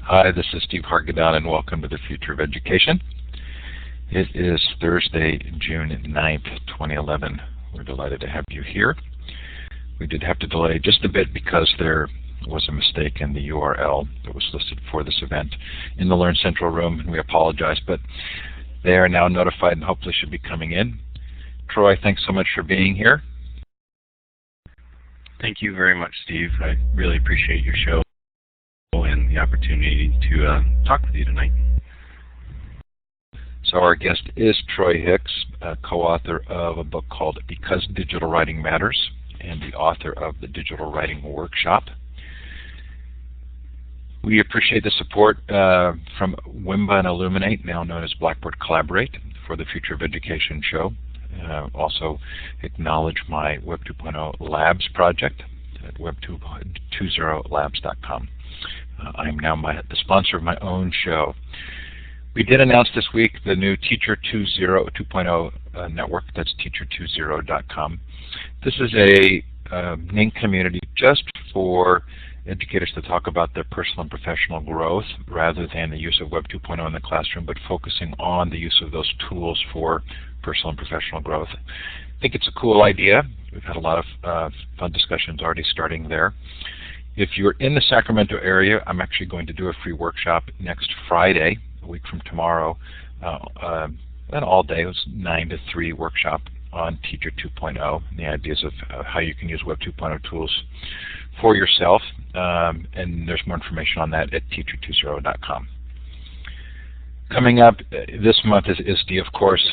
Hi, this is Steve Hargadon, and welcome to the Future of Education. It is Thursday, June 9th, 2011. We're delighted to have you here. We did have to delay just a bit because there was a mistake in the URL that was listed for this event in the Learn Central room, and we apologize, but they are now notified and hopefully should be coming in. Troy, thanks so much for being here. Thank you very much, Steve. I really appreciate your show and the opportunity to talk with you tonight. So our guest is Troy Hicks, co-author of a book called Because Digital Writing Matters and the author of the Digital Writing Workshop. We appreciate the support from WIMBA and Illuminate, now known as Blackboard Collaborate, for the Future of Education show. Also acknowledge my Web 2.0 Labs project at web20labs.com. I'm now the sponsor of my own show. We did announce this week the new Teacher 2.0 network. That's teacher20.com. This is a named community just for educators to talk about their personal and professional growth rather than the use of Web 2.0 in the classroom, but focusing on the use of those tools for personal and professional growth. I think it's a cool idea. We've had a lot of fun discussions already starting there. If you're in the Sacramento area, I'm actually going to do a free workshop next Friday, a week from tomorrow, and all day. It was 9 to 3 workshop on Teacher 2.0, and the ideas of how you can use Web 2.0 tools for yourself, and there's more information on that at teacher20.com. Coming up this month is ISTE, of course.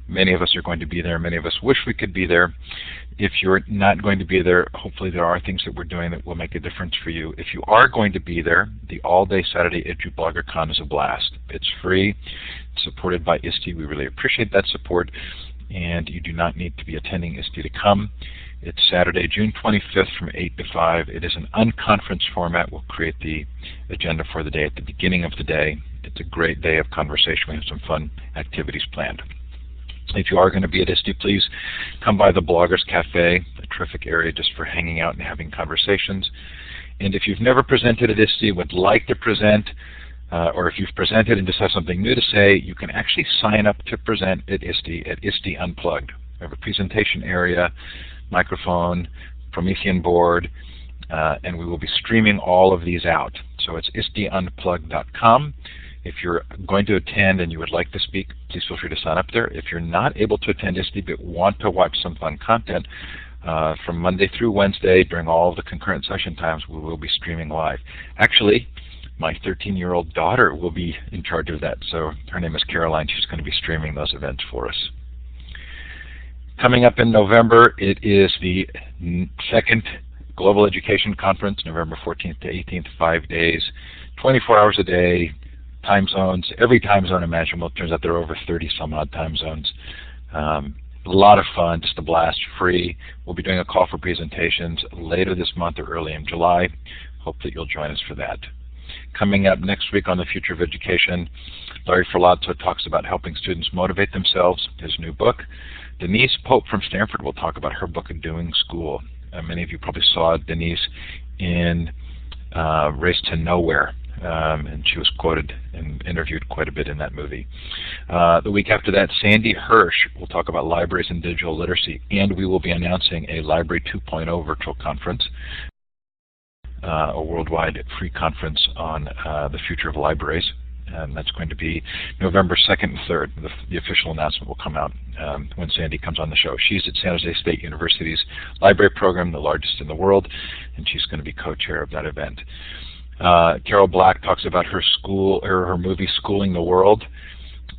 Many of us are going to be there. Many of us wish we could be there. If you're not going to be there, hopefully there are things that we're doing that will make a difference for you. If you are going to be there, the all-day Saturday EduBloggerCon is a blast. It's free, it's supported by ISTE. We really appreciate that support, and you do not need to be attending ISTE to come. It's Saturday, June 25th from 8 to 5. It is an unconference format. We'll create the agenda for the day at the beginning of the day. It's a great day of conversation. We have some fun activities planned. If you are going to be at ISTE, please come by the Bloggers Cafe, a terrific area just for hanging out and having conversations. And if you've never presented at ISTE, would like to present, or if you've presented and just have something new to say, you can actually sign up to present at ISTE Unplugged. We have a presentation area, microphone, Promethean board, and we will be streaming all of these out. So it's isteunplugged.com. If you're going to attend and you would like to speak, please feel free to sign up there. If you're not able to attend ISTE but want to watch some fun content, from Monday through Wednesday during all of the concurrent session times, we will be streaming live. Actually, my 13-year-old daughter will be in charge of that. So her name is Caroline. She's going to be streaming those events for us. Coming up in November, it is the second Global Education Conference, November 14th to 18th, 5 days, 24 hours a day, time zones, every time zone imaginable. It turns out there are over 30 some odd time zones. A lot of fun, just a blast, free. We'll be doing a call for presentations later this month or early in July. Hope that you'll join us for that. Coming up next week on the Future of Education, Larry Ferlazzo talks about helping students motivate themselves, his new book. Denise Pope from Stanford will talk about her book, Doing School. Many of you probably saw Denise in Race to Nowhere. And she was quoted and interviewed quite a bit in that movie. The week after that, Sandy Hirsch will talk about libraries and digital literacy, and we will be announcing a Library 2.0 virtual conference, a worldwide free conference on the future of libraries. And that's going to be November 2nd and 3rd. The official announcement will come out when Sandy comes on the show. She's at San Jose State University's library program, the largest in the world, and she's going to be co-chair of that event. Carol Black talks about her movie Schooling the World,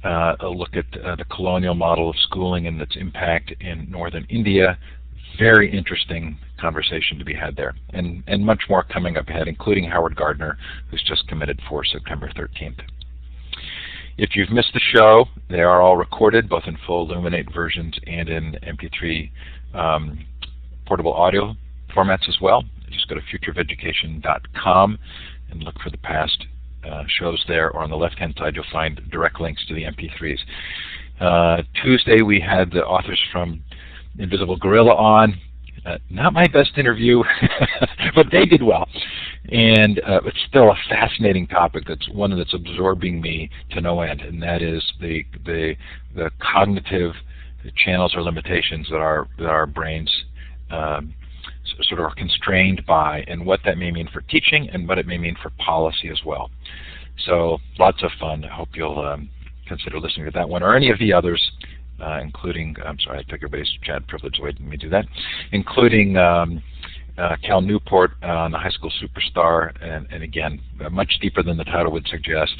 a look at the colonial model of schooling and its impact in northern India. Very interesting conversation to be had there, and much more coming up ahead, including Howard Gardner, who's just committed for September 13th. If you've missed the show, they are all recorded, both in full Illuminate versions and in MP3 portable audio formats as well. Just go to futureofeducation.com and look for the past shows there, or on the left-hand side you'll find direct links to the MP3s. Tuesday we had the authors from Invisible Gorilla on. Not my best interview, but they did well. And it's still a fascinating topic. That's one that's absorbing me to no end, and that is the cognitive channels or limitations that our brains sort of are constrained by, and what that may mean for teaching and what it may mean for policy as well. So lots of fun. I hope you'll consider listening to that one or any of the others, including, I'm sorry, I took everybody's chat privilege away. Let me do that, including Cal Newport on the High School Superstar, and again, much deeper than the title would suggest.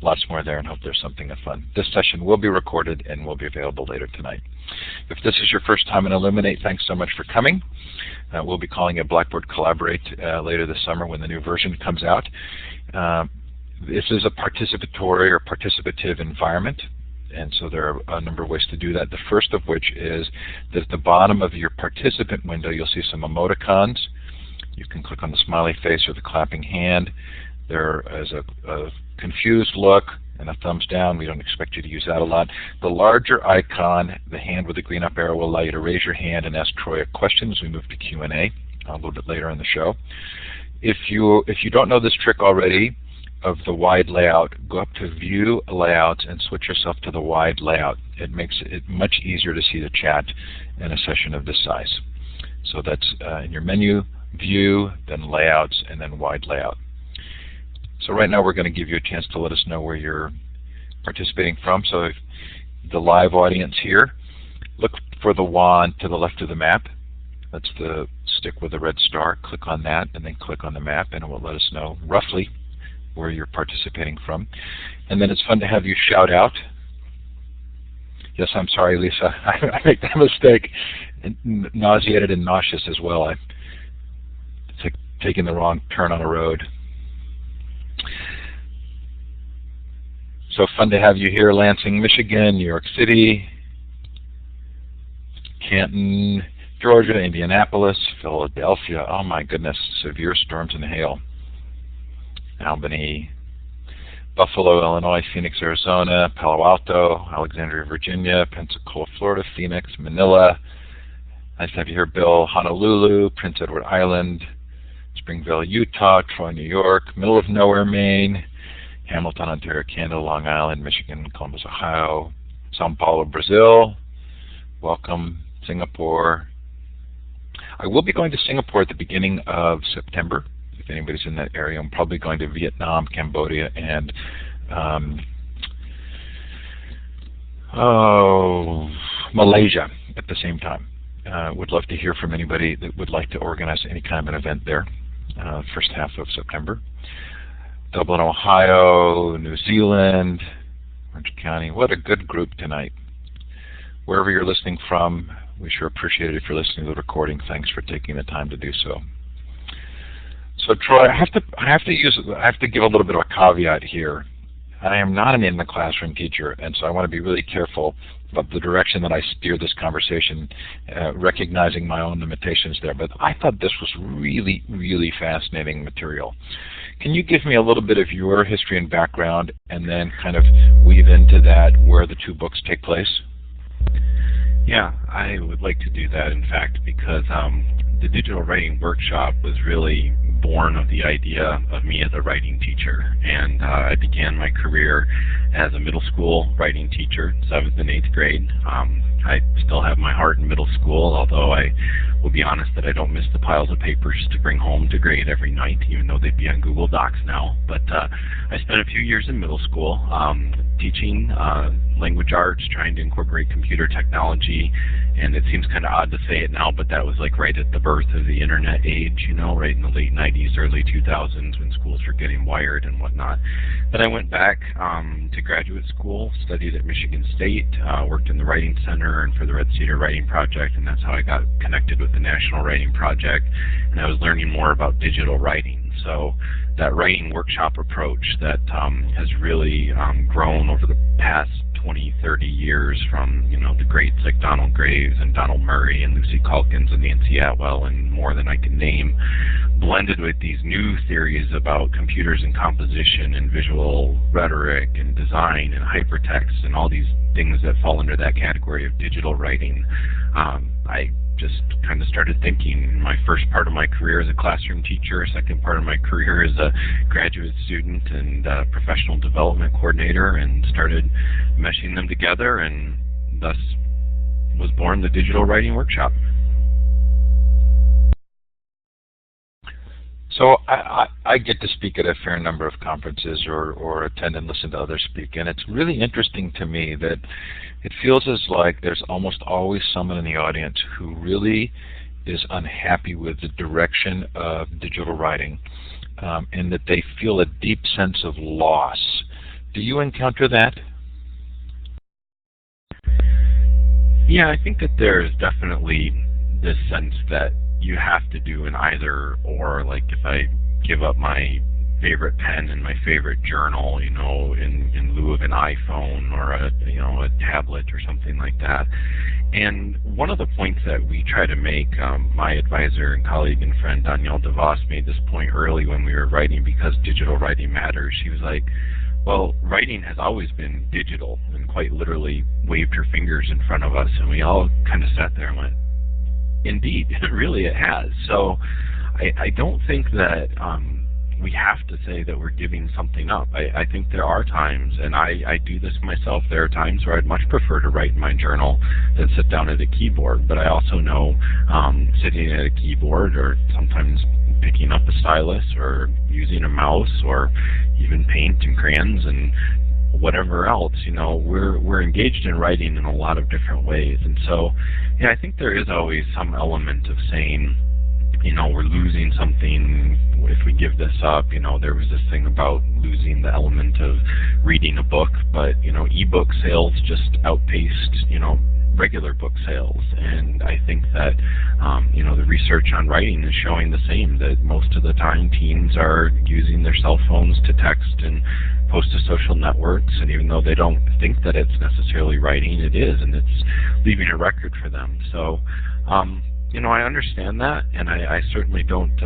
Lots more there, and hope there's something of fun. This session will be recorded and will be available later tonight. If this is your first time in Illuminate, thanks so much for coming. We'll be calling it Blackboard Collaborate later this summer when the new version comes out. This is a participatory or participative environment, and so there are a number of ways to do that. The first of which is that at the bottom of your participant window, you'll see some emoticons. You can click on the smiley face or the clapping hand. There is a confused look and a thumbs down. We don't expect you to use that a lot. The larger icon, the hand with the green up arrow, will allow you to raise your hand and ask Troy a question as we move to Q&A a little bit later in the show. If you don't know this trick already, of the wide layout, go up to View Layouts and switch yourself to the wide layout. It makes it much easier to see the chat in a session of this size. So that's in your menu, View, then Layouts, and then Wide Layout. So right now we're going to give you a chance to let us know where you're participating from. So if the live audience here, look for the wand to the left of the map. That's the stick with the red star. Click on that and then click on the map, and it will let us know roughly where you're participating from. And then it's fun to have you shout out. Yes, I'm sorry, Lisa. I make that mistake. Nauseated and nauseous as well. It's like taking the wrong turn on a road. So fun to have you here. Lansing, Michigan, New York City, Canton, Georgia, Indianapolis, Philadelphia. Oh my goodness, severe storms and hail. Albany, Buffalo, Illinois, Phoenix, Arizona, Palo Alto, Alexandria, Virginia, Pensacola, Florida, Phoenix, Manila. Nice to have you here, Bill. Honolulu, Prince Edward Island, Springville, Utah, Troy, New York, middle of nowhere, Maine, Hamilton, Ontario, Canada, Long Island, Michigan, Columbus, Ohio, Sao Paulo, Brazil. Welcome, Singapore. I will be going to Singapore at the beginning of September. If anybody's in that area, I'm probably going to Vietnam, Cambodia, and Malaysia at the same time. Would love to hear from anybody that would like to organize any kind of an event there, first half of September. Dublin, Ohio, New Zealand, Orange County. What a good group tonight. Wherever you're listening from, we sure appreciate it if you're listening to the recording. Thanks for taking the time to do so. So Troy, I have to give a little bit of a caveat here. I am not an in the classroom teacher, and so I want to be really careful about the direction that I steer this conversation, recognizing my own limitations there. But I thought this was really, really fascinating material. Can you give me a little bit of your history and background, and then kind of weave into that where the two books take place? Yeah, I would like to do that, in fact, because the digital writing workshop was really born of the idea of me as a writing teacher. And I began my career as a middle school writing teacher, 7th and 8th grade. I still have my heart in middle school, although I will be honest that I don't miss the piles of papers to bring home to grade every night, even though they'd be on Google Docs now. But I spent a few years in middle school teaching language arts, trying to incorporate computer technology, and it seems kind of odd to say it now, but that was like right at the birth of the internet age, you know, right in the late 90s, early 2000s when schools were getting wired and whatnot. Then I went back to graduate school, studied at Michigan State, worked in the Writing Center and for the Red Cedar Writing Project, and that's how I got connected with the National Writing Project, and I was learning more about digital writing. So that writing workshop approach that has really grown over the past 20, 30 years from, you know, the greats like Donald Graves and Donald Murray and Lucy Calkins and Nancy Atwell and more than I can name, blended with these new theories about computers and composition and visual rhetoric and design and hypertext and all these things that fall under that category of digital writing. I just kind of started thinking. My first part of my career as a classroom teacher, second part of my career as a graduate student and professional development coordinator, and started meshing them together, and thus was born the Digital Writing Workshop. So I get to speak at a fair number of conferences or attend and listen to others speak, and it's really interesting to me that it feels as like there's almost always someone in the audience who really is unhappy with the direction of digital writing, and that they feel a deep sense of loss. Do you encounter that? Yeah, I think that there's definitely this sense that you have to do an either or. Like if I give up my favorite pen and my favorite journal, in lieu of an iPhone or a tablet or something like that. And one of the points that we try to make, my advisor and colleague and friend Danielle DeVos made this point early when we were writing Because Digital Writing Matters. She was like, well, writing has always been digital, and quite literally waved her fingers in front of us, and we all kind of sat there and went, indeed, really it has. So I don't think that we have to say that we're giving something up. I think there are times, and I do this myself, there are times where I'd much prefer to write in my journal than sit down at a keyboard. But I also know sitting at a keyboard, or sometimes picking up a stylus or using a mouse or even paint and crayons and whatever else, we're engaged in writing in a lot of different ways. And so, yeah, I think there is always some element of saying, we're losing something if we give this up. There was this thing about losing the element of reading a book, but, ebook sales just outpaced, regular book sales. And I think that, the research on writing is showing the same, that most of the time teens are using their cell phones to text and post to social networks, and even though they don't think that it's necessarily writing, it is, and it's leaving a record for them. So, I understand that, and I certainly don't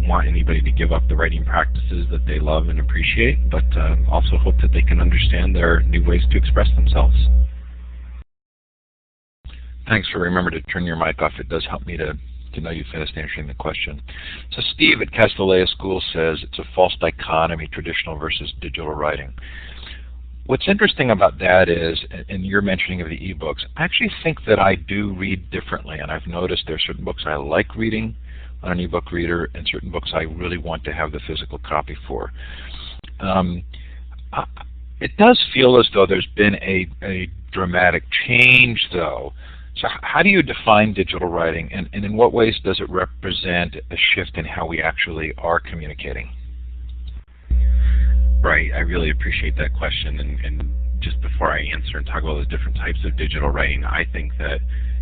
want anybody to give up the writing practices that they love and appreciate, but also hope that they can understand there are new ways to express themselves. Thanks for remembering to turn your mic off. It does help me to know you finished answering the question. So Steve at Castellea School says it's a false dichotomy, traditional versus digital writing. What's interesting about that is, and you're mentioning of the ebooks, I actually think that I do read differently, and I've noticed there are certain books I like reading on an ebook reader and certain books I really want to have the physical copy for. It does feel as though there's been a dramatic change, though. So how do you define digital writing, and in what ways does it represent a shift in how we actually are communicating? Right, I really appreciate that question, and just before I answer and talk about those different types of digital writing, I think that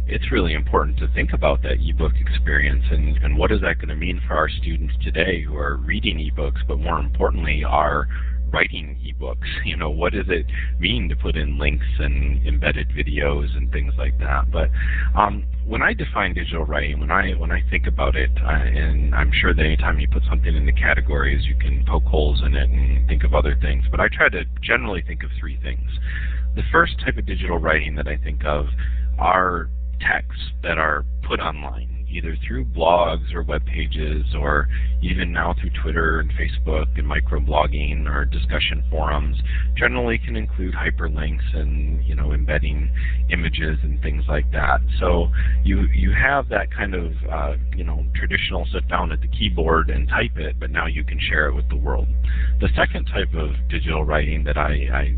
it's really important to think about that ebook experience and what is that going to mean for our students today who are reading ebooks, but more importantly are writing ebooks. What does it mean to put in links and embedded videos and things like that? But when I define digital writing, when I think about it, and I'm sure that anytime you put something in the categories, you can poke holes in it and think of other things. But I try to generally think of three things. The first type of digital writing that I think of are texts that are put online, either through blogs or web pages, or even now through Twitter and Facebook and microblogging or discussion forums. Generally can include hyperlinks and embedding images and things like that. So you have that kind of traditional sit down at the keyboard and type it, but now you can share it with the world. The second type of digital writing that I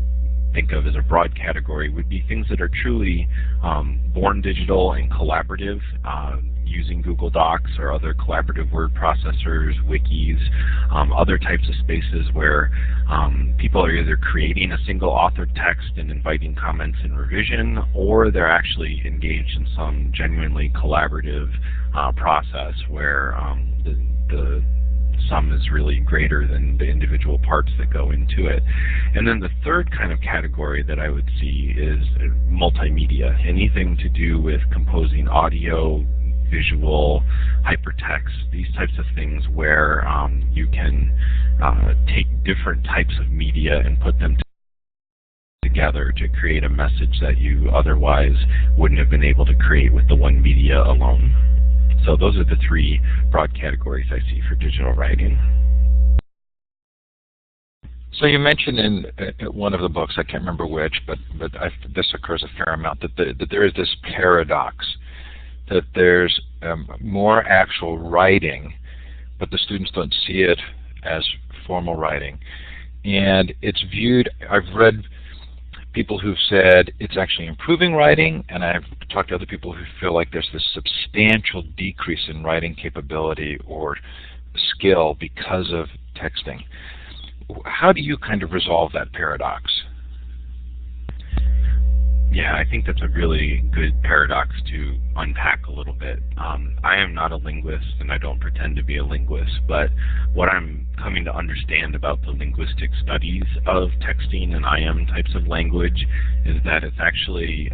think of as a broad category would be things that are truly born digital and collaborative, using Google Docs or other collaborative word processors, wikis, other types of spaces where people are either creating a single authored text and inviting comments and revision, or they're actually engaged in some genuinely collaborative process where the sum is really greater than the individual parts that go into it. And then the third kind of category that I would see is multimedia, anything to do with composing audio, visual, hypertext, these types of things where you can take different types of media and put them together to create a message that you otherwise wouldn't have been able to create with the one media alone. So those are the three broad categories I see for digital writing. So you mentioned in one of the books, I can't remember which, but this occurs a fair amount, that there is this paradox, that there's more actual writing, but the students don't see it as formal writing. And it's viewed, I've read people who've said it's actually improving writing, and I've talked to other people who feel like there's this substantial decrease in writing capability or skill because of texting. How do you kind of resolve that paradox? Yeah, I think that's a really good paradox to unpack a little bit. I am not a linguist, and I don't pretend to be a linguist, but what I'm coming to understand about the linguistic studies of texting and IM types of language is that it's actually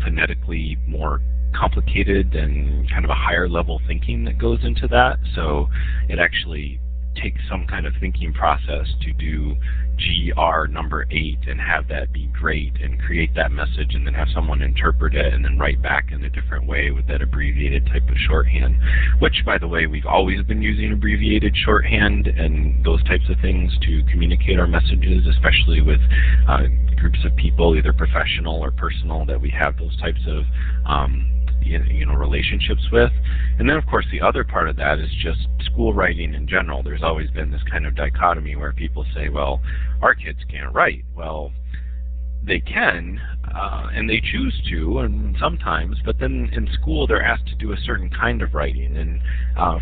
phonetically more complicated and kind of a higher level thinking that goes into that. So it actually takes some kind of thinking process to do GR number 8 and have that be great and create that message and then have someone interpret it and then write back in a different way with that abbreviated type of shorthand, which, by the way, we've always been using abbreviated shorthand and those types of things to communicate our messages, especially with groups of people, either professional or personal, that we have those types of relationships with. And then, of course, the other part of that is just school writing in general. There's always been this kind of dichotomy where people say, well, our kids can't write. Well, they can, and they choose to, and sometimes, but then in school they're asked to do a certain kind of writing, and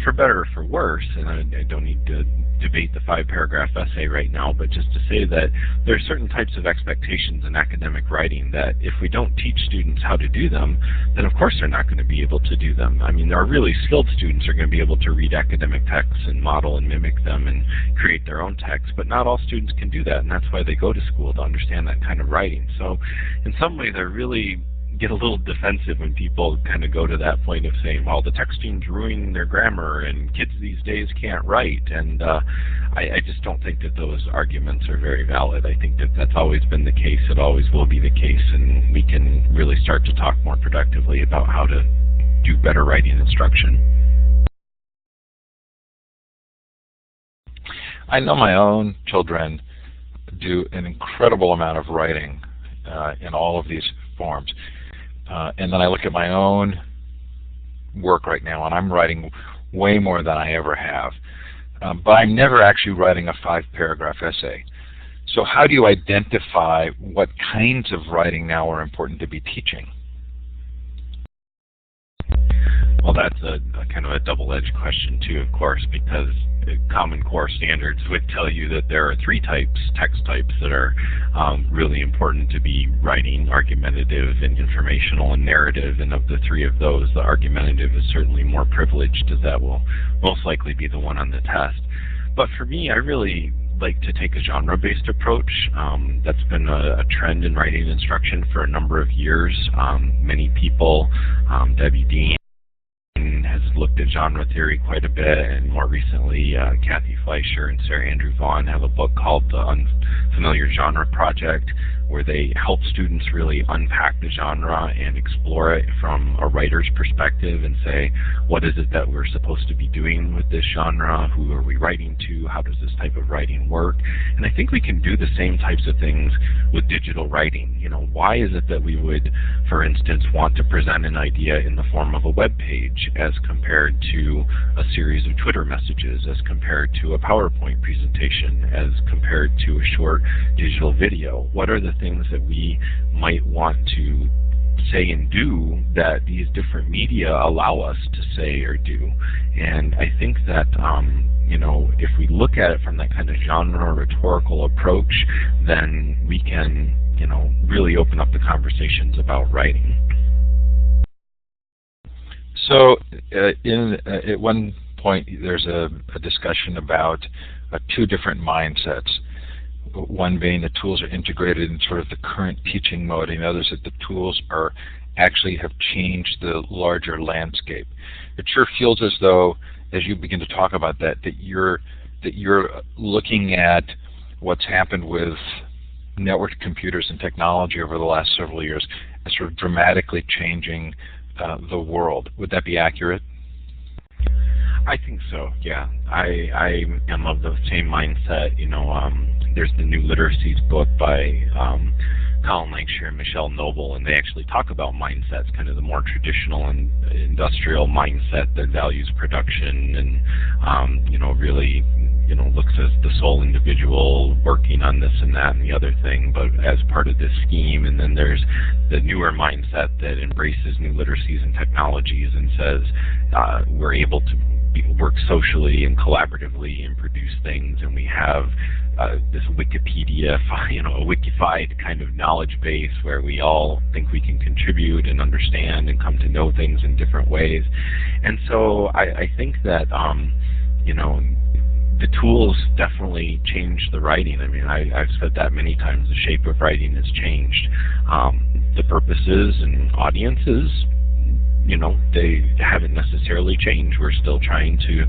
for better or for worse, and I don't need to debate the 5-paragraph essay right now, but just to say that there are certain types of expectations in academic writing that if we don't teach students how to do them, then of course they're not going to be able to do them. I mean, there are really skilled students who are going to be able to read academic texts and model and mimic them and create their own texts, but not all students can do that, and that's why they go to school, to understand that kind of writing. So in some ways I really get a little defensive when people kind of go to that point of saying, well, the texting's ruining their grammar and kids these days can't write, and I just don't think that those arguments are very valid. I think that that's always been the case, it always will be the case, and we can really start to talk more productively about how to do better writing instruction. I know my own children do an incredible amount of writing in all of these forms. And then I look at my own work right now, and I'm writing way more than I ever have. But I'm never actually writing a 5-paragraph essay. So how do you identify what kinds of writing now are important to be teaching? Well, that's a kind of a double-edged question too, of course, because Common Core standards would tell you that there are 3 text types that are really important to be writing: argumentative and informational and narrative. And of the 3 of those, the argumentative is certainly more privileged, as that will most likely be the one on the test. But for me, I really like to take a genre-based approach. That's been a trend in writing instruction for a number of years. Many people, Debbie Dean, has looked at genre theory quite a bit, and more recently Kathy Fleischer and Sarah Andrew Vaughn have a book called The Unfamiliar Genre Project, where they help students really unpack the genre and explore it from a writer's perspective and say, what is it that we're supposed to be doing with this genre? Who are we writing to? How does this type of writing work? And I think we can do the same types of things with digital writing. Why is it that we would, for instance, want to present an idea in the form of a web page as compared to a series of Twitter messages, as compared to a PowerPoint presentation, as compared to a short digital video? What are the things that we might want to say and do that these different media allow us to say or do? And I think that if we look at it from that kind of genre rhetorical approach, then we can really open up the conversations about writing. So at one point there's a discussion about 2 different mindsets. One being the tools are integrated in sort of the current teaching mode, and others that the tools are actually have changed the larger landscape. It sure feels as though, as you begin to talk about that you're looking at what's happened with networked computers and technology over the last several years as sort of dramatically changing the world. Would that be accurate? I think so. Yeah, I am of the same mindset. There's the New Literacies book by Colin Lancashire and Michelle Noble, and they actually talk about mindsets, kind of the more traditional and industrial mindset that values production and really looks at the sole individual working on this and that and the other thing, but as part of this scheme. And then there's the newer mindset that embraces new literacies and technologies and says we're able to work socially and collaboratively and produce things, and we have this Wikipedia, a wikified kind of knowledge base where we all think we can contribute and understand and come to know things in different ways. And so I think that the tools definitely change the writing. I mean, I've said that many times. The shape of writing has changed. The purposes and audiences, they haven't necessarily changed. We're still trying to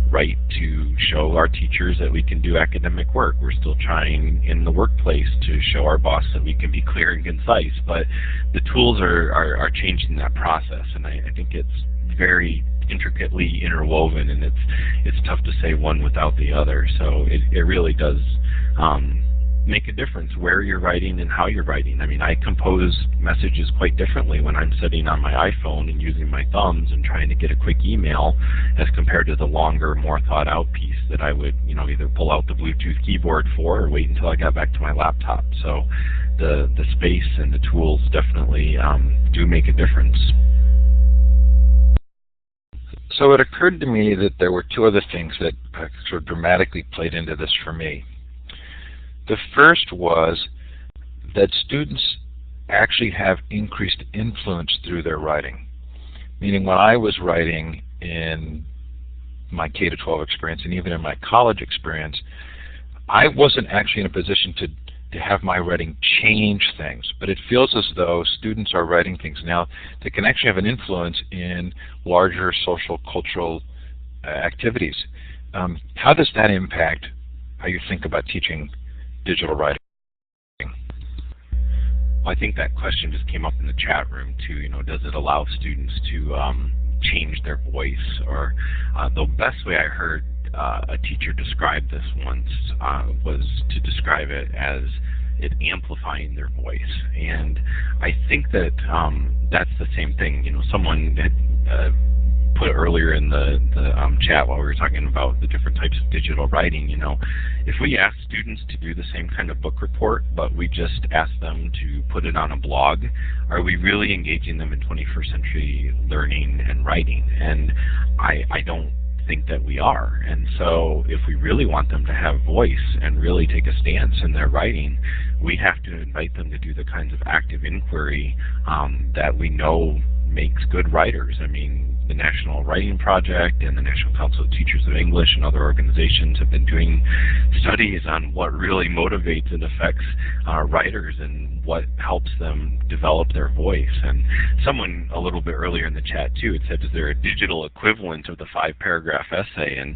write to show our teachers that we can do academic work. We're still trying in the workplace to show our boss that we can be clear and concise. But the tools are changing that process, and I think it's very intricately interwoven, and it's tough to say one without the other. So it really does make a difference where you're writing and how you're writing. I mean, I compose messages quite differently when I'm sitting on my iPhone and using my thumbs and trying to get a quick email as compared to the longer, more thought out piece that I would, either pull out the Bluetooth keyboard for or wait until I got back to my laptop. So the space and the tools definitely do make a difference. So it occurred to me that there were two other things that sort of dramatically played into this for me. The first was that students actually have increased influence through their writing. Meaning when I was writing in my K-12 experience and even in my college experience, I wasn't actually in a position to have my writing change things, but it feels as though students are writing things now that can actually have an influence in larger social, cultural activities. How does that impact how you think about teaching digital writing? Well, I think that question just came up in the chat room too. Does it allow students to change their voice? Or the best way I heard a teacher describe this once was to describe it as it amplifying their voice. And I think that that's the same thing. Someone had put earlier in the chat while we were talking about the different types of digital writing, if we ask students to do the same kind of book report, but we just ask them to put it on a blog, are we really engaging them in 21st century learning and writing? And I don't think that we are. And so if we really want them to have voice and really take a stance in their writing, we have to invite them to do the kinds of active inquiry that we know makes good writers. I mean, the National Writing Project and the National Council of Teachers of English and other organizations have been doing studies on what really motivates and affects writers and what helps them develop their voice. And someone a little bit earlier in the chat too had said, is there a digital equivalent of the 5-paragraph essay? And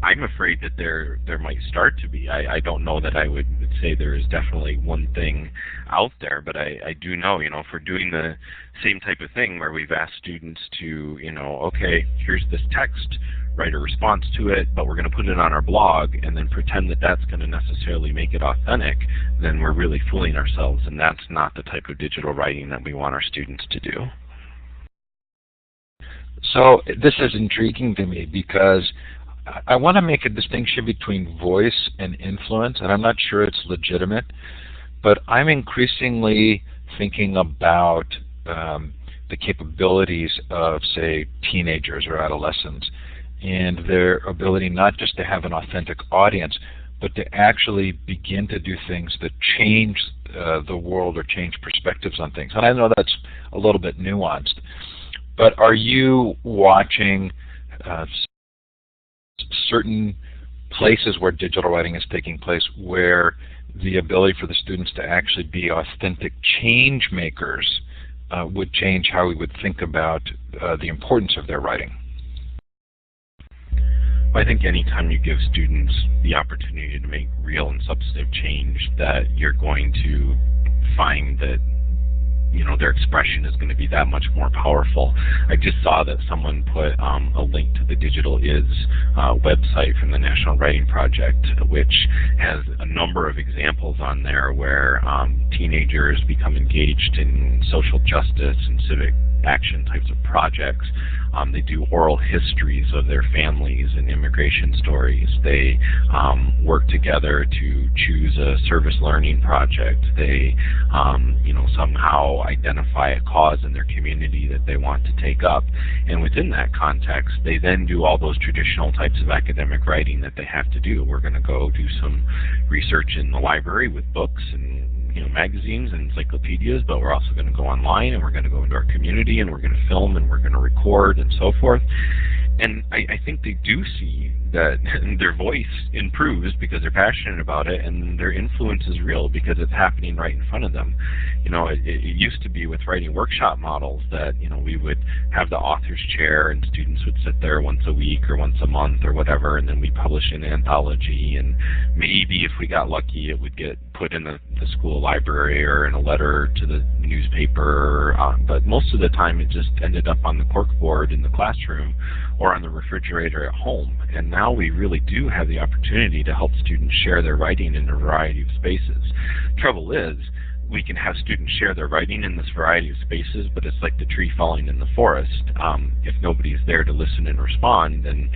I'm afraid that there might start to be. I don't know that I would say there is definitely one thing out there, but I do know, if we're doing the same type of thing where we've asked students to, okay, here's this text, write a response to it, but we're going to put it on our blog and then pretend that that's going to necessarily make it authentic, then we're really fooling ourselves, and that's not the type of digital writing that we want our students to do. So this is intriguing to me because I want to make a distinction between voice and influence, and I'm not sure it's legitimate, but I'm increasingly thinking about the capabilities of, say, teenagers or adolescents and their ability not just to have an authentic audience, but to actually begin to do things that change the world or change perspectives on things. And I know that's a little bit nuanced, but are you watching certain places where digital writing is taking place where the ability for the students to actually be authentic change makers would change how we would think about the importance of their writing? I think anytime you give students the opportunity to make real and substantive change, that you're going to find that their expression is going to be that much more powerful. I just saw that someone put a link to the Digital Is website from the National Writing Project, which has a number of examples on there where teenagers become engaged in social justice and civic action types of projects. They do oral histories of their families and immigration stories. They work together to choose a service learning project. They, somehow identify a cause in their community that they want to take up. And within that context, they then do all those traditional types of academic writing that they have to do. We're going to go do some research in the library with books and magazines and encyclopedias, but we're also going to go online and we're going to go into our community and we're going to film and we're going to record and so forth. And I think they do see that their voice improves because they're passionate about it, and their influence is real because it's happening right in front of them. It used to be with writing workshop models that, we would have the author's chair and students would sit there once a week or once a month or whatever, and then we publish an anthology, and maybe if we got lucky it would get put in the school library or in a letter to the newspaper, but most of the time it just ended up on the corkboard in the classroom or on the refrigerator at home. And now we really do have the opportunity to help students share their writing in a variety of spaces. Trouble is, we can have students share their writing in this variety of spaces, but it's like the tree falling in the forest. If nobody's there to listen and respond, then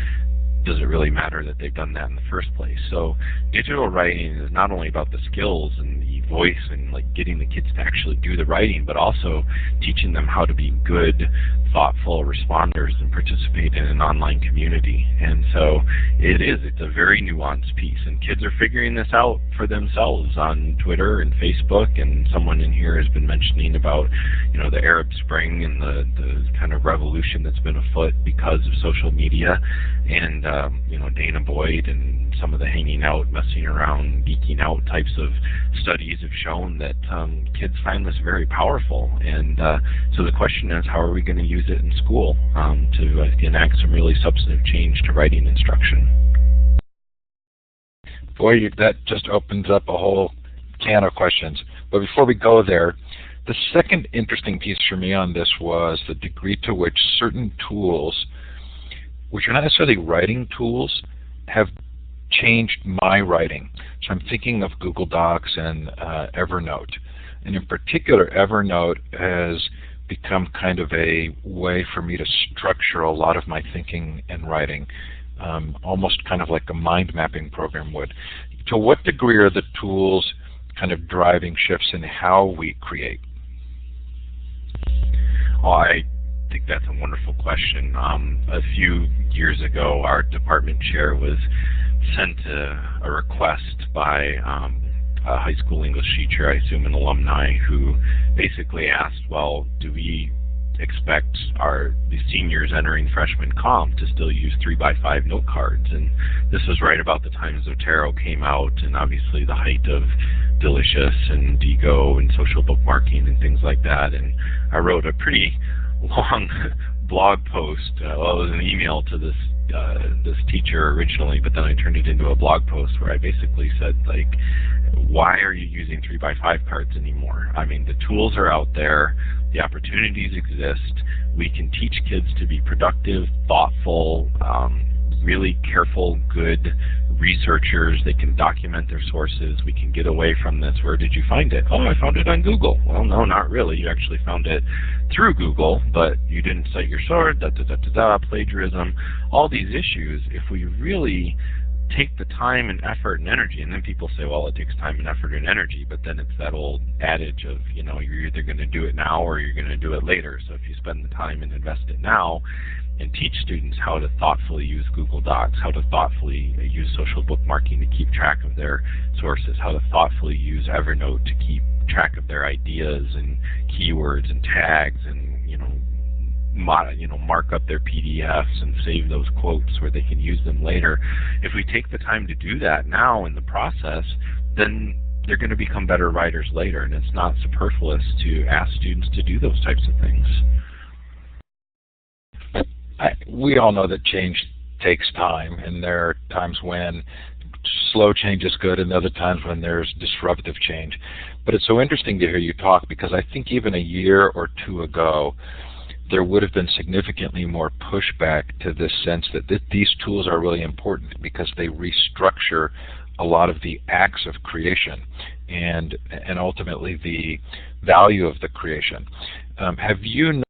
does it really matter that they've done that in the first place? So digital writing is not only about the skills and the voice and getting the kids to actually do the writing, but also teaching them how to be good, thoughtful responders and participate in an online community. And so it's a very nuanced piece, and kids are figuring this out for themselves on Twitter and Facebook, and someone in here has been mentioning about the Arab Spring and the kind of revolution that's been afoot because of social media. And Dana Boyd and some of the hanging out, messing around, geeking out types of studies have shown that kids find this very powerful. And so the question is, how are we going to use it in school to enact some really substantive change to writing instruction? Boy, that just opens up a whole can of questions. But before we go there, the second interesting piece for me on this was the degree to which certain tools, which are not necessarily writing tools, have changed my writing. So I'm thinking of Google Docs and Evernote. And in particular, Evernote has become kind of a way for me to structure a lot of my thinking and writing, almost kind of like a mind mapping program would. To what degree are the tools kind of driving shifts in how we create? Oh, I think that's a wonderful question. A few years ago, our department chair was sent a request by a high school English teacher, I assume an alumni, who basically asked, well, do we expect the seniors entering freshman comp to still use 3x5 note cards? And this was right about the time Zotero came out, and obviously the height of Delicious and Digo and social bookmarking and things like that. And I wrote a pretty long blog post. It was an email to this teacher originally, but then I turned it into a blog post where I basically said, why are you using 3x5 cards anymore? I mean, the tools are out there, the opportunities exist. We can teach kids to be productive, thoughtful, really careful, good researchers. They can document their sources. We can get away from this. Where did you find it? Oh, I found it on Google. Well, no, not really. You actually found it through Google, but you didn't cite your source, plagiarism, all these issues. If we really take the time and effort and energy, and then people say, well, it takes time and effort and energy, but then it's that old adage of, you're either going to do it now or you're going to do it later. So if you spend the time and invest it now and teach students how to thoughtfully use Google Docs, how to thoughtfully use social bookmarking to keep track of their sources, how to thoughtfully use Evernote to keep track of their ideas and keywords and tags, and mark up their PDFs and save those quotes where they can use them later. If we take the time to do that now in the process, then they're going to become better writers later, and it's not superfluous to ask students to do those types of things. We all know that change takes time, and there are times when slow change is good and other times when there's disruptive change. But it's so interesting to hear you talk, because I think even a year or two ago there would have been significantly more pushback to this sense that these tools are really important because they restructure a lot of the acts of creation and ultimately the value of the creation. Have you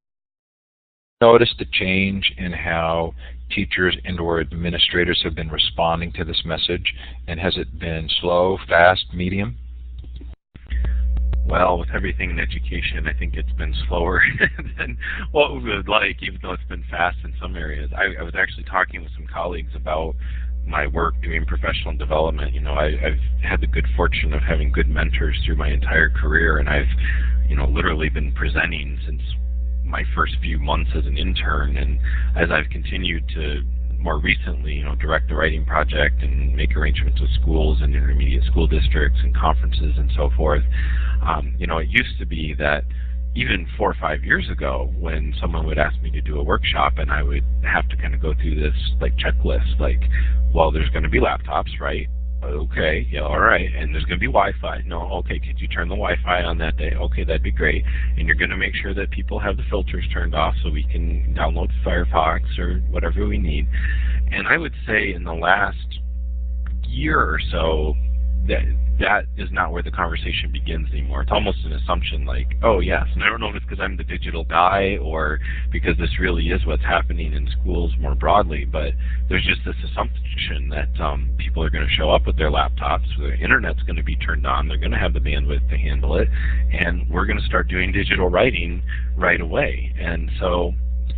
noticed a change in how teachers and/or administrators have been responding to this message, and has it been slow, fast, medium? Well, with everything in education, I think it's been slower than what we would like, even though it's been fast in some areas. I was actually talking with some colleagues about my work doing professional development. I've had the good fortune of having good mentors through my entire career, and I've, literally been presenting since my first few months as an intern. And as I've continued to more recently, direct the writing project and make arrangements with schools and intermediate school districts and conferences and so forth. It used to be that even 4 or 5 years ago, when someone would ask me to do a workshop, and I would have to kind of go through this checklist, well, there's going to be laptops, right? Okay, yeah, all right. And there's going to be Wi-Fi. No, okay, could you turn the Wi-Fi on that day? Okay, that'd be great. And you're going to make sure that people have the filters turned off so we can download Firefox or whatever we need. And I would say in the last year or so, that is not where the conversation begins anymore. It's almost an assumption oh yes, and I don't know if it's because I'm the digital guy or because this really is what's happening in schools more broadly, but there's just this assumption that people are going to show up with their laptops, the internet's going to be turned on, they're going to have the bandwidth to handle it, and we're going to start doing digital writing right away. And so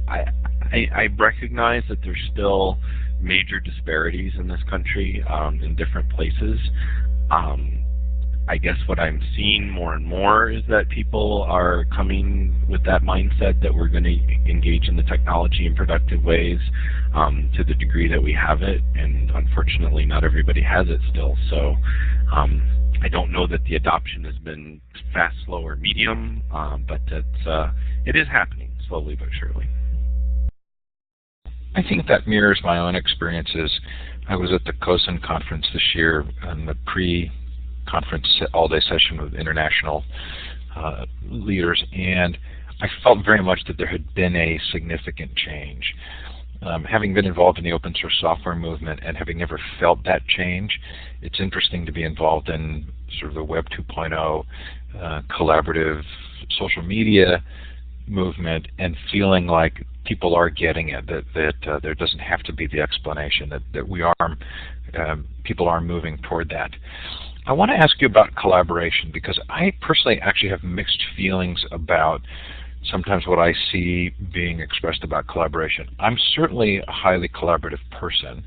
I recognize that there's still major disparities in this country in different places. I guess what I'm seeing more and more is that people are coming with that mindset that we're going to engage in the technology in productive ways to the degree that we have it, and unfortunately not everybody has it still. So I don't know that the adoption has been fast, slow, or medium, but it is happening slowly but surely. I think that mirrors my own experiences. I was at the COSIN conference this year on the pre-conference all-day session with international leaders, and I felt very much that there had been a significant change. Having been involved in the open source software movement and having never felt that change, it's interesting to be involved in sort of the Web 2.0 collaborative social media movement and feeling like people are getting it, that there doesn't have to be the explanation, that we are, people are moving toward that. I want to ask you about collaboration, because I personally actually have mixed feelings about sometimes what I see being expressed about collaboration. I'm certainly a highly collaborative person,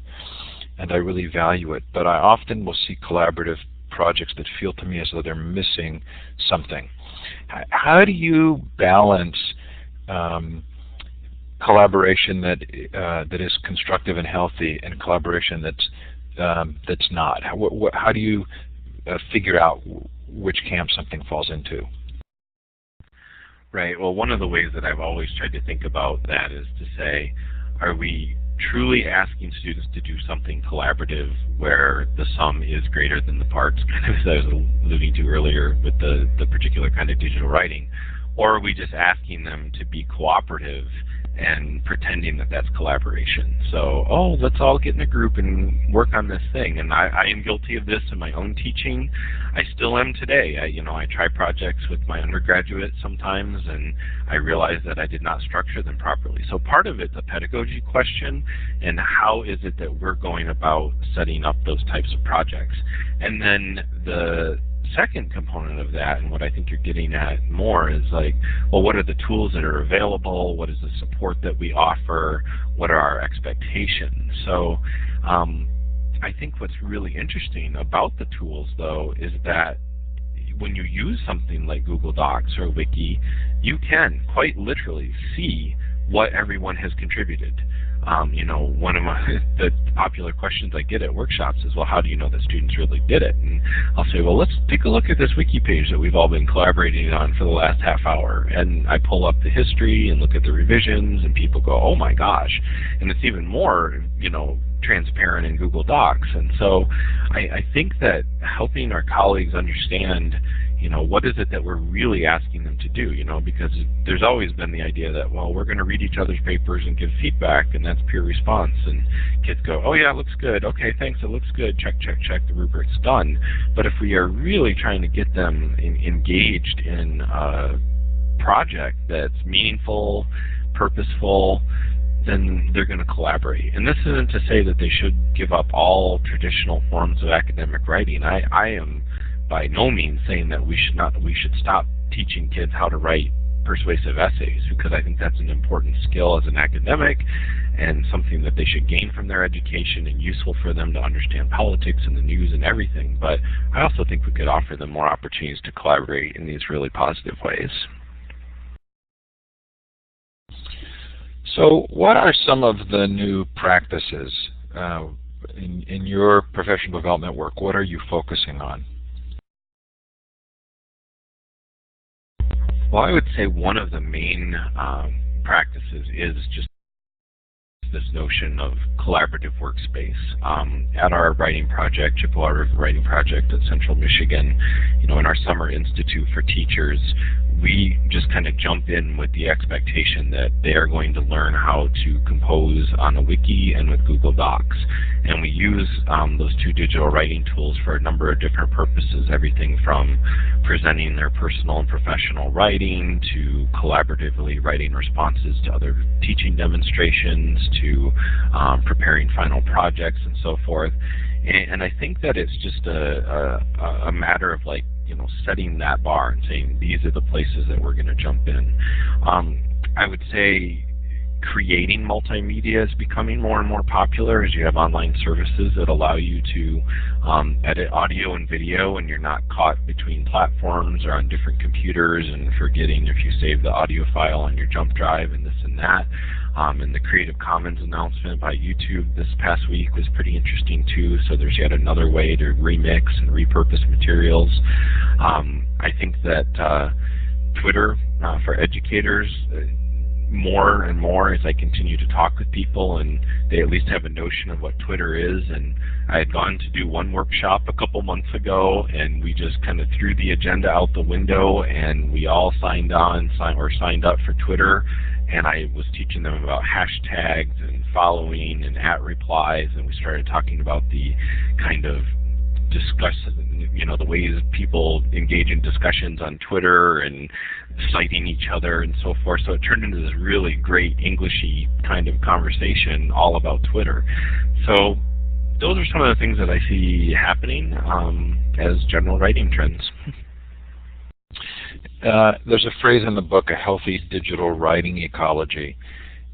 and I really value it, but I often will see collaborative projects that feel to me as though they're missing something. How do you balance collaboration that is constructive and healthy and collaboration that's not? How do you figure out which camp something falls into? Right. Well, one of the ways that I've always tried to think about that is to say, are we truly asking students to do something collaborative where the sum is greater than the parts, kind of as I was alluding to earlier with the particular kind of digital writing? Or are we just asking them to be cooperative and pretending that that's collaboration? So, let's all get in a group and work on this thing. And I am guilty of this in my own teaching. I still am today. I try projects with my undergraduates sometimes, and I realize that I did not structure them properly. So part of it's a pedagogy question, and how is it that we're going about setting up those types of projects? And then the second component of that, and what I think you're getting at more, is what are the tools that are available? What is the support that we offer? What are our expectations? So I think what's really interesting about the tools, though, is that when you use something like Google Docs or Wiki, you can quite literally see what everyone has contributed. One of the popular questions I get at workshops is, well, how do you know that students really did it? And I'll say, well, let's take a look at this wiki page that we've all been collaborating on for the last half hour. And I pull up the history and look at the revisions, and people go, oh my gosh. And it's even more, transparent in Google Docs. And so I think that helping our colleagues understand what is it that we're really asking them to do, because there's always been the idea that, well, we're going to read each other's papers and give feedback, and that's peer response. And kids go, oh yeah, it looks good. Okay, thanks, it looks good. Check, check, check, the rubric's done. But if we are really trying to get them engaged in a project that's meaningful, purposeful, then they're going to collaborate. And this isn't to say that they should give up all traditional forms of academic writing. I am by no means saying that we should stop teaching kids how to write persuasive essays, because I think that's an important skill as an academic and something that they should gain from their education and useful for them to understand politics and the news and everything. But I also think we could offer them more opportunities to collaborate in these really positive ways. So what are some of the new practices in your professional development work? What are you focusing on? Well, I would say one of the main practices is just this notion of collaborative workspace. At our writing project, Chippewa River Writing Project at Central Michigan, in our summer institute for teachers, we just kind of jump in with the expectation that they are going to learn how to compose on a wiki and with Google Docs. And we use those two digital writing tools for a number of different purposes, everything from presenting their personal and professional writing to collaboratively writing responses to other teaching demonstrations to preparing final projects and so forth. And I think that it's just a matter of setting that bar and saying these are the places that we're going to jump in. I would say creating multimedia is becoming more and more popular as you have online services that allow you to edit audio and video, and you're not caught between platforms or on different computers and forgetting if you save the audio file on your jump drive and this and that. And the Creative Commons announcement by YouTube this past week was pretty interesting too. So there's yet another way to remix and repurpose materials. I think that Twitter for educators, more and more as I continue to talk with people and they at least have a notion of what Twitter is. And I had gone to do one workshop a couple months ago, and we just kind of threw the agenda out the window, and we all signed up for Twitter. And I was teaching them about hashtags and following and @replies, and we started talking about the kind of the ways people engage in discussions on Twitter and citing each other and so forth. So it turned into this really great Englishy kind of conversation all about Twitter. So those are some of the things that I see happening as general writing trends. There's a phrase in the book, a healthy digital writing ecology,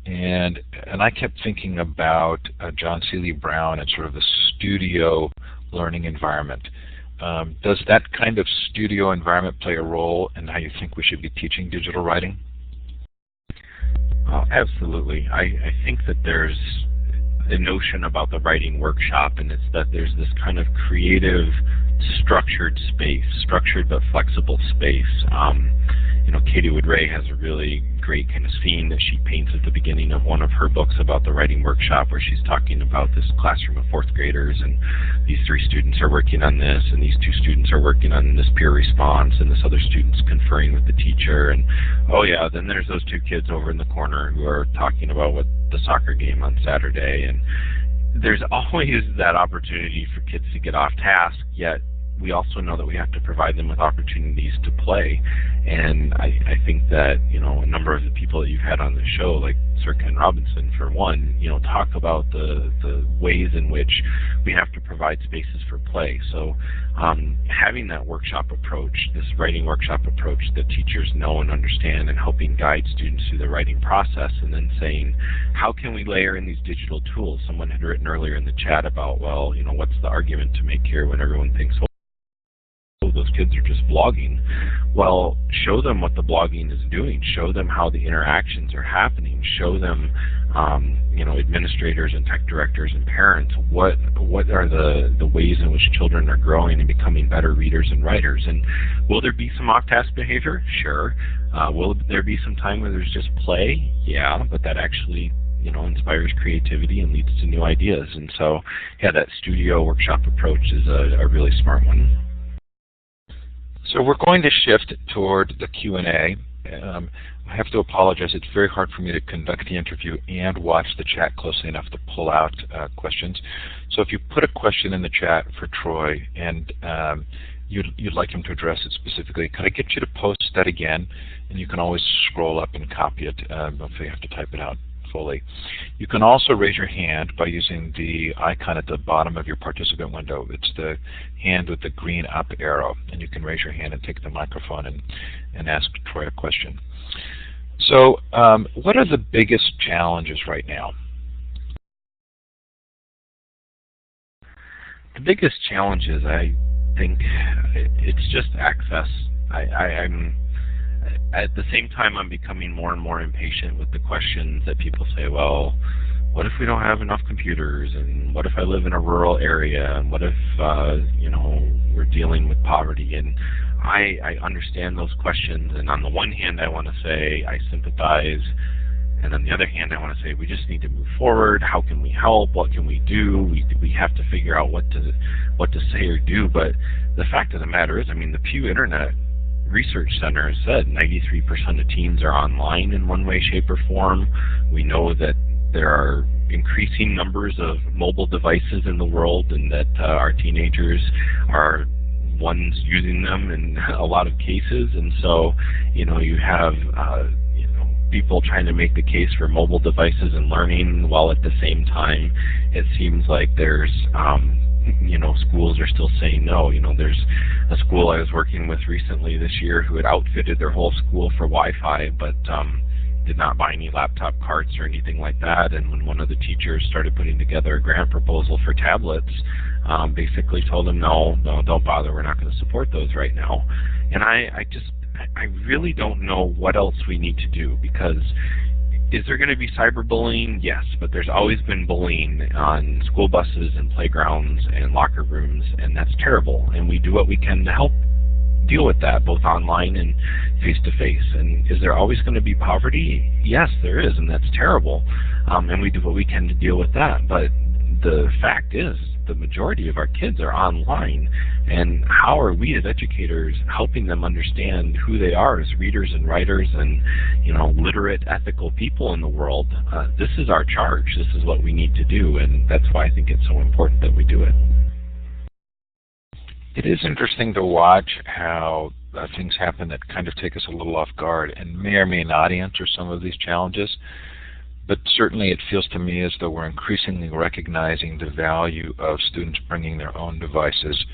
and I kept thinking about John Seeley Brown and sort of the studio learning environment. Does that kind of studio environment play a role in how you think we should be teaching digital writing? Absolutely. I think that there's a notion about the writing workshop, and it's that there's this kind of creative, structured space, structured but flexible space. Katie Wood-Ray has a really great kind of scene that she paints at the beginning of one of her books about the writing workshop, where she's talking about this classroom of fourth graders, and these 3 students are working on this, and these 2 students are working on this peer response, and this other student's conferring with the teacher, and oh yeah, then there's those 2 kids over in the corner who are talking about what the soccer game on Saturday. And there's always that opportunity for kids to get off task, yet we also know that we have to provide them with opportunities to play. And I think that, a number of the people that you've had on the show, like Sir Ken Robinson, for one, talk about the ways in which we have to provide spaces for play. So having that workshop approach, this writing workshop approach that teachers know and understand, and helping guide students through the writing process, and then saying, how can we layer in these digital tools? Someone had written earlier in the chat about, well, what's the argument to make here when everyone thinks, oh, those kids are just blogging. Well, show them what the blogging is doing. Show them how the interactions are happening. Show them, administrators and tech directors and parents, what are the ways in which children are growing and becoming better readers and writers. And will there be some off-task behavior? Sure. Will there be some time where there's just play? Yeah, but that actually inspires creativity and leads to new ideas. And so, yeah, that studio workshop approach is a really smart one. So we're going to shift toward the Q&A. I have to apologize. It's very hard for me to conduct the interview and watch the chat closely enough to pull out questions. So if you put a question in the chat for Troy and you'd like him to address it specifically, could I get you to post that again? And you can always scroll up and copy it if you have to type it out fully. You can also raise your hand by using the icon at the bottom of your participant window. It's the hand with the green up arrow, and you can raise your hand and take the microphone and ask Troy a question. So what are the biggest challenges right now? The biggest challenges, I think, it's just access. I'm at the same time, I'm becoming more and more impatient with the questions that people say, well, what if we don't have enough computers? And what if I live in a rural area? And what if, we're dealing with poverty? And I understand those questions. And on the one hand, I want to say I sympathize. And on the other hand, I want to say we just need to move forward. How can we help? What can we do? We have to figure out what to say or do. But the fact of the matter is, the Pew Internet Research Center has said 93% of teens are online in one way, shape, or form. We know that there are increasing numbers of mobile devices in the world, and that our teenagers are ones using them in a lot of cases. And so, you have people trying to make the case for mobile devices and learning, while at the same time it seems like there's schools are still saying no. There's a school I was working with recently this year who had outfitted their whole school for Wi-Fi, but did not buy any laptop carts or anything like that. And when one of the teachers started putting together a grant proposal for tablets, basically told them, no, don't bother. We're not going to support those right now. And I really don't know what else we need to do, because is there going to be cyberbullying? Yes, but there's always been bullying on school buses and playgrounds and locker rooms, and that's terrible. And we do what we can to help deal with that, both online and face-to-face. And is there always going to be poverty? Yes, there is, and that's terrible. And we do what we can to deal with that. But the fact is, the majority of our kids are online, and how are we as educators helping them understand who they are as readers and writers and literate, ethical people in the world? This is our charge. This is what we need to do, and that's why I think it's so important that we do it. It is interesting to watch how things happen that kind of take us a little off guard and may or may not answer some of these challenges. But certainly it feels to me as though we're increasingly recognizing the value of students bringing their own devices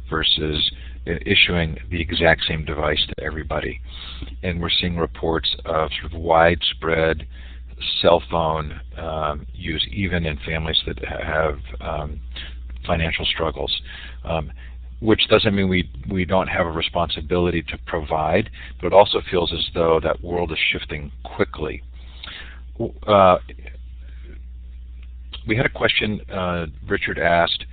versus issuing the exact same device to everybody. And we're seeing reports of sort of widespread cell phone use, even in families that have financial struggles. Which doesn't mean we don't have a responsibility to provide, but it also feels as though that world is shifting quickly. We had a question Richard asked,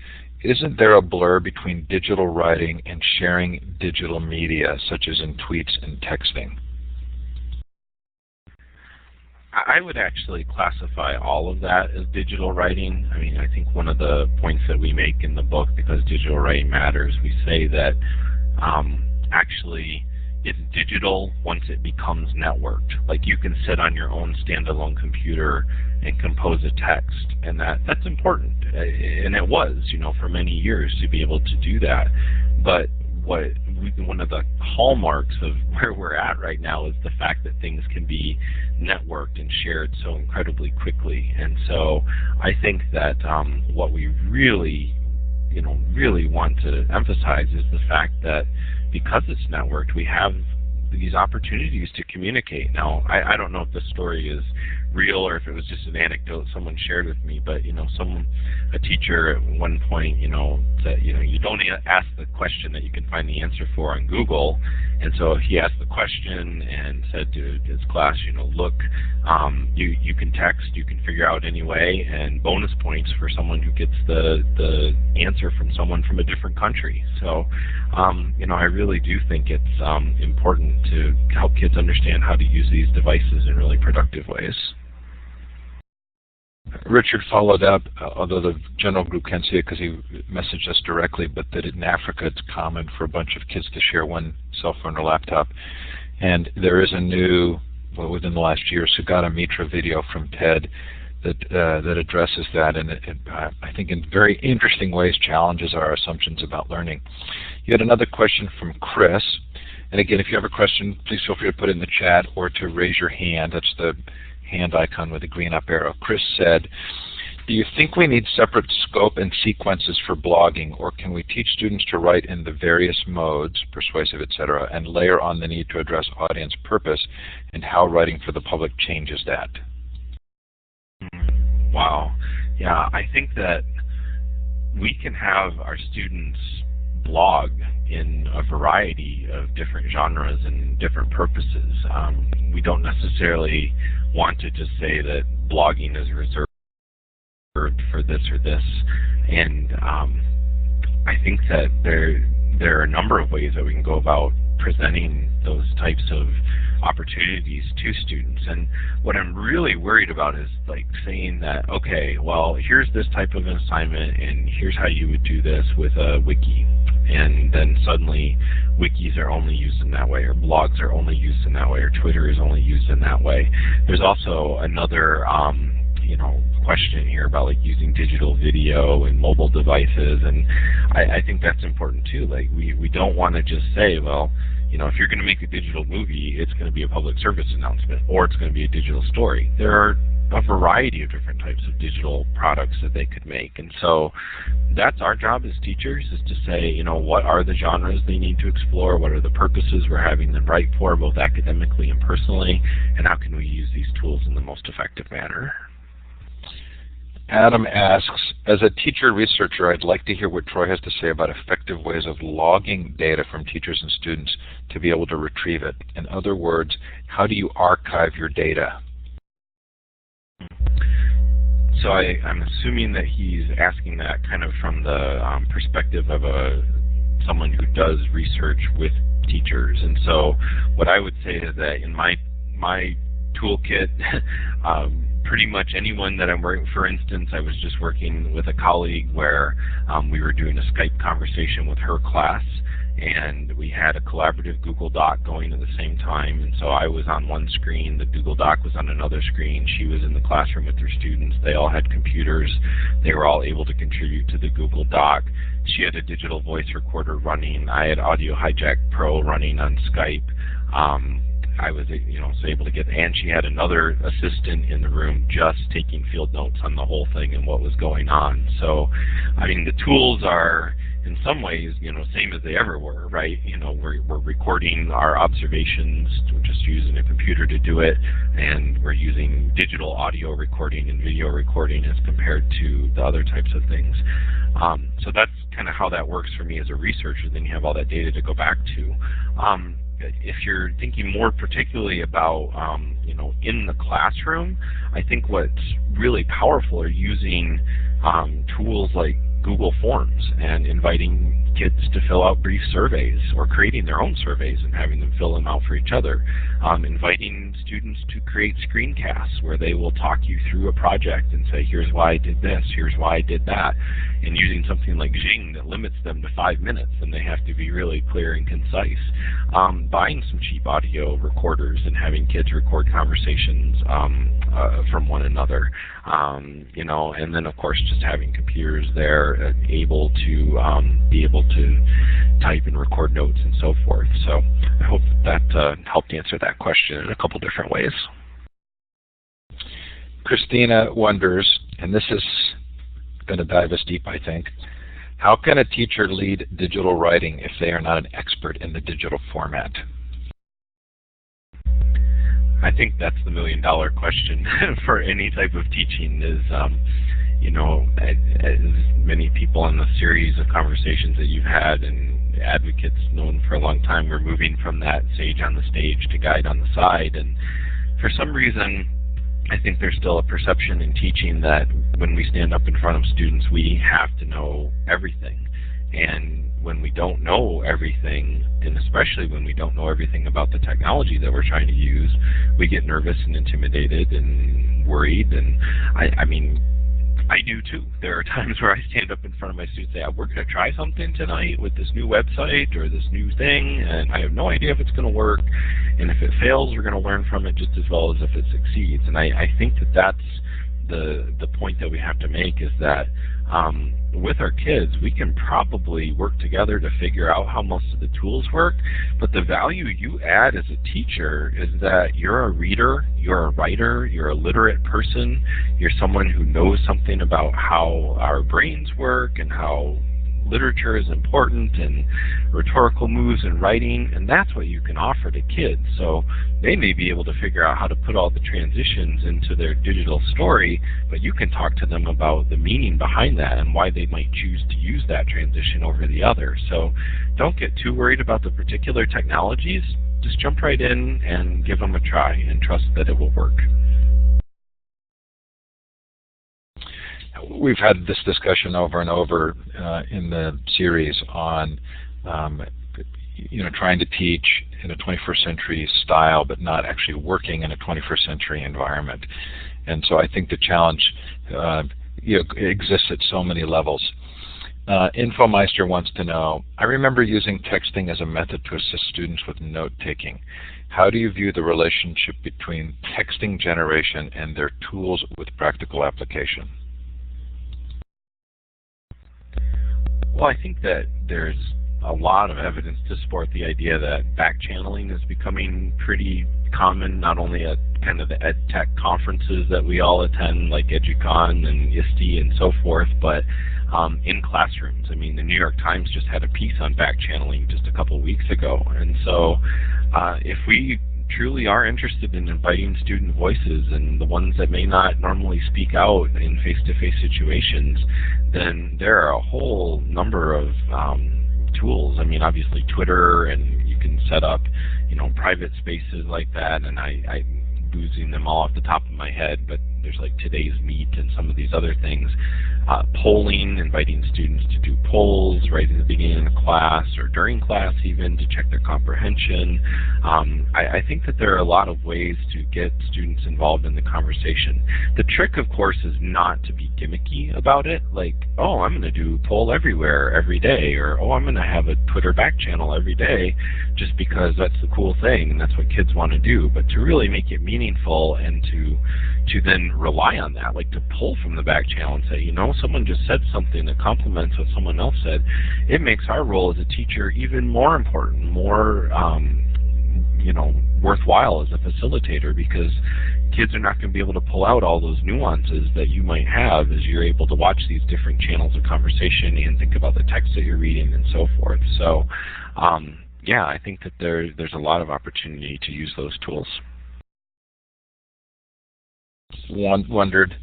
isn't there a blur between digital writing and sharing digital media, such as in tweets and texting? I would actually classify all of that as digital writing. I think one of the points that we make in the book, because digital writing matters, we say that actually it's digital once it becomes networked. Like, you can sit on your own standalone computer and compose a text, and that's important. And it was, for many years to be able to do that. But one of the hallmarks of where we're at right now is the fact that things can be networked and shared so incredibly quickly. And so I think that what we really want to emphasize is the fact that because it's networked, we have these opportunities to communicate. Now, I don't know if the story is real or if it was just an anecdote someone shared with me. But a teacher at one point, said, you don't ask the question that you can find the answer for on Google. And so he asked the question and said to his class, look, you can text, you can figure out anyway, and bonus points for someone who gets the answer from someone from a different country. So, I really do think it's important to help kids understand how to use these devices in really productive ways. Richard followed up, although the general group can't see it because he messaged us directly, but that in Africa it's common for a bunch of kids to share one cell phone or laptop. And there is a new, within the last year, Sugata Mitra video from TED that addresses that, and I think in very interesting ways challenges our assumptions about learning. You had another question from Chris. And again, if you have a question, please feel free to put it in the chat or to raise your hand. That's the hand icon with the green up arrow. Chris said, do you think we need separate scope and sequences for blogging, or can we teach students to write in the various modes, persuasive, etc., and layer on the need to address audience purpose and how writing for the public changes that? Wow. Yeah, I think that we can have our students blog in a variety of different genres and different purposes. We don't necessarily want to just say that blogging is reserved for this or this. And I think that there are a number of ways that we can go about presenting those types of opportunities to students. And what I'm really worried about is like saying that, okay, well, here's this type of an assignment and here's how you would do this with a wiki. And then suddenly wikis are only used in that way, or blogs are only used in that way, or Twitter is only used in that way. There's also another question here about like using digital video and mobile devices, and I think that's important too. Like we don't want to just say, well, if you're going to make a digital movie, it's going to be a public service announcement, or it's going to be a digital story. There are a variety of different types of digital products that they could make. And so that's our job as teachers, is to say, what are the genres they need to explore, what are the purposes we're having them write for, both academically and personally, and how can we use these tools in the most effective manner. Adam asks, as a teacher researcher, I'd like to hear what Troy has to say about effective ways of logging data from teachers and students to be able to retrieve it. In other words, how do you archive your data? So I'm assuming that he's asking that kind of from the perspective of someone who does research with teachers. And so what I would say is that in my toolkit, pretty much anyone that I'm working, for instance, I was just working with a colleague where we were doing a Skype conversation with her class, and we had a collaborative Google Doc going at the same time. And so I was on one screen, the Google Doc was on another screen, she was in the classroom with her students, they all had computers, they were all able to contribute to the Google Doc. She had a digital voice recorder running, I had Audio Hijack Pro running on Skype. I was able to get, and she had another assistant in the room just taking field notes on the whole thing and what was going on. So, I mean, the tools are in some ways, same as they ever were, right? We're recording our observations, we're just using a computer to do it, and we're using digital audio recording and video recording as compared to the other types of things. So that's kind of how that works for me as a researcher. Then you have all that data to go back to. If you're thinking more particularly about, in the classroom, I think what's really powerful are using tools like Google Forms and inviting kids to fill out brief surveys, or creating their own surveys and having them fill them out for each other. Inviting students to create screencasts where they will talk you through a project and say, here's why I did this, here's why I did that, and using something like Jing that limits them to 5 minutes and they have to be really clear and concise. Buying some cheap audio recorders and having kids record conversations from one another, and then of course just having computers there able to type and record notes and so forth. So I hope that helped answer that question in a couple different ways. Christina wonders, and this is going to dive us deep, I think, how can a teacher lead digital writing if they are not an expert in the digital format? I think that's the $1,000,000 question for any type of teaching is, as many people in the series of conversations that you've had and advocates known for a long time, we're moving from that sage on the stage to guide on the side. And for some reason, I think there's still a perception in teaching that when we stand up in front of students, we have to know everything. And when we don't know everything, and especially when we don't know everything about the technology that we're trying to use, we get nervous and intimidated and worried. And I do too. There are times where I stand up in front of my students and say, we're going to try something tonight with this new website or this new thing, and I have no idea if it's going to work. And if it fails, we're going to learn from it just as well as if it succeeds. And I think that that's the point that we have to make, is that with our kids, we can probably work together to figure out how most of the tools work, but the value you add as a teacher is that you're a reader, you're a writer, you're a literate person, you're someone who knows something about how our brains work and how literature is important and rhetorical moves in writing, and that's what you can offer to kids. So they may be able to figure out how to put all the transitions into their digital story, but you can talk to them about the meaning behind that and why they might choose to use that transition over the other. So don't get too worried about the particular technologies. Just jump right in and give them a try and trust that it will work. We've had this discussion over and over in the series on trying to teach in a 21st century style but not actually working in a 21st century environment. And so I think the challenge exists at so many levels. Infomeister wants to know, I remember using texting as a method to assist students with note-taking. How do you view the relationship between texting generation and their tools with practical application? Well, I think that there's a lot of evidence to support the idea that back channeling is becoming pretty common, not only at kind of the ed tech conferences that we all attend, like EduCon and ISTE and so forth, but in classrooms. I mean, the New York Times just had a piece on back channeling just a couple weeks ago. And so if we truly are interested in inviting student voices and the ones that may not normally speak out in face-to-face situations, then there are a whole number of tools. I mean, obviously Twitter, and you can set up, private spaces like that, and I'm boozing them all off the top of my head, but there's like Today's Meet and some of these other things. Polling, inviting students to do polls right at the beginning of class or during class even to check their comprehension. I think that there are a lot of ways to get students involved in the conversation. The trick, of course, is not to be gimmicky about it, like, oh, I'm going to do poll everywhere every day, or oh, I'm going to have a Twitter back channel every day just because that's the cool thing and that's what kids want to do. But to really make it meaningful and to then rely on that, like to pull from the back channel and say, someone just said something that complements what someone else said, it makes our role as a teacher even more important, more worthwhile as a facilitator, because kids are not going to be able to pull out all those nuances that you might have as you're able to watch these different channels of conversation and think about the text that you're reading and so forth. So I think that there's a lot of opportunity to use those tools. Wondered,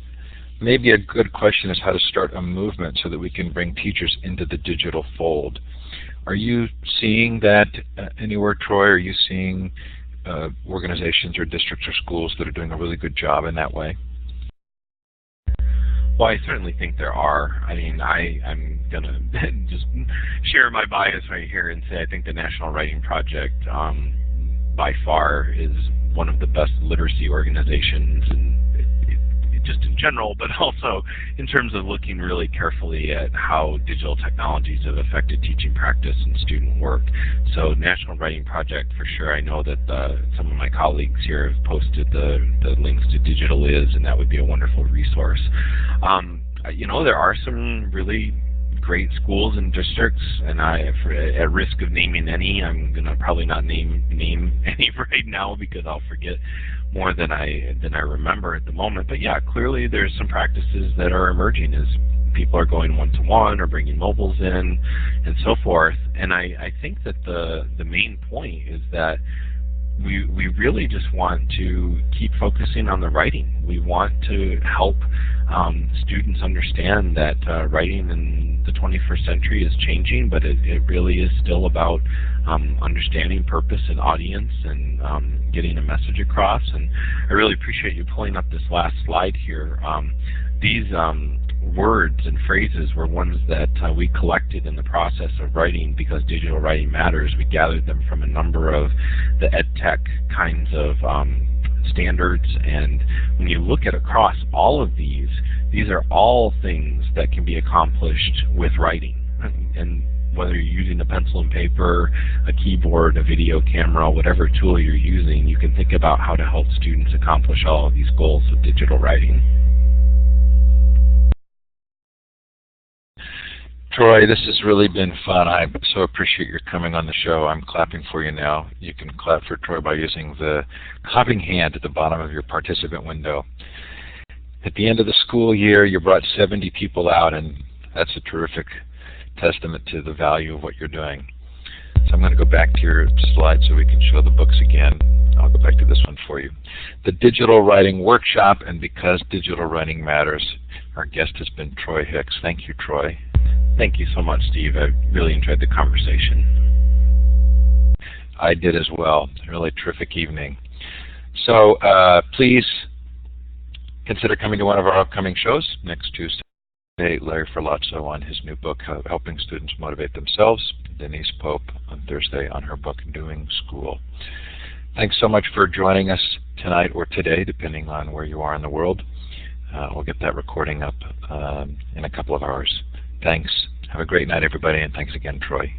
maybe a good question is how to start a movement so that we can bring teachers into the digital fold. Are you seeing that anywhere, Troy? Are you seeing organizations or districts or schools that are doing a really good job in that way? Well, I certainly think there are. I mean, I'm going to just share my bias right here and say I think the National Writing Project by far is one of the best literacy organizations, and just in general, but also in terms of looking really carefully at how digital technologies have affected teaching practice and student work. So National Writing Project, for sure. I know that some of my colleagues here have posted the links to Digital Is, and that would be a wonderful resource. There are some really great schools and districts, and at risk of naming any, I'm going to probably not name any right now because I'll forget more than I remember at the moment. But yeah, clearly there's some practices that are emerging as people are going one-to-one or bringing mobiles in and so forth. And I think that the main point is that we really just want to keep focusing on the writing. We want to help students understand that writing in the 21st century is changing, but it really is still about understanding purpose and audience and getting a message across. And I really appreciate you pulling up this last slide here. These words and phrases were ones that we collected in the process of writing because digital writing matters. We gathered them from a number of the ed tech kinds of standards, and when you look at across all of these are all things that can be accomplished with writing. And whether you're using a pencil and paper, a keyboard, a video camera, whatever tool you're using, you can think about how to help students accomplish all of these goals with digital writing. Troy, this has really been fun. I so appreciate your coming on the show. I'm clapping for you now. You can clap for Troy by using the clapping hand at the bottom of your participant window. At the end of the school year, you brought 70 people out, and that's a terrific testament to the value of what you're doing. So I'm going to go back to your slide so we can show the books again. I'll go back to this one for you. The Digital Writing Workshop, and Because Digital Writing Matters. Our guest has been Troy Hicks. Thank you, Troy. Thank you so much, Steve. I really enjoyed the conversation. I did as well. Really terrific evening. So please consider coming to one of our upcoming shows next Tuesday. Larry Ferlazzo on his new book, Helping Students Motivate Themselves. Denise Pope on Thursday on her book, Doing School. Thanks so much for joining us tonight or today, depending on where you are in the world. We'll get that recording up in a couple of hours. Thanks. Have a great night, everybody, and thanks again, Troy.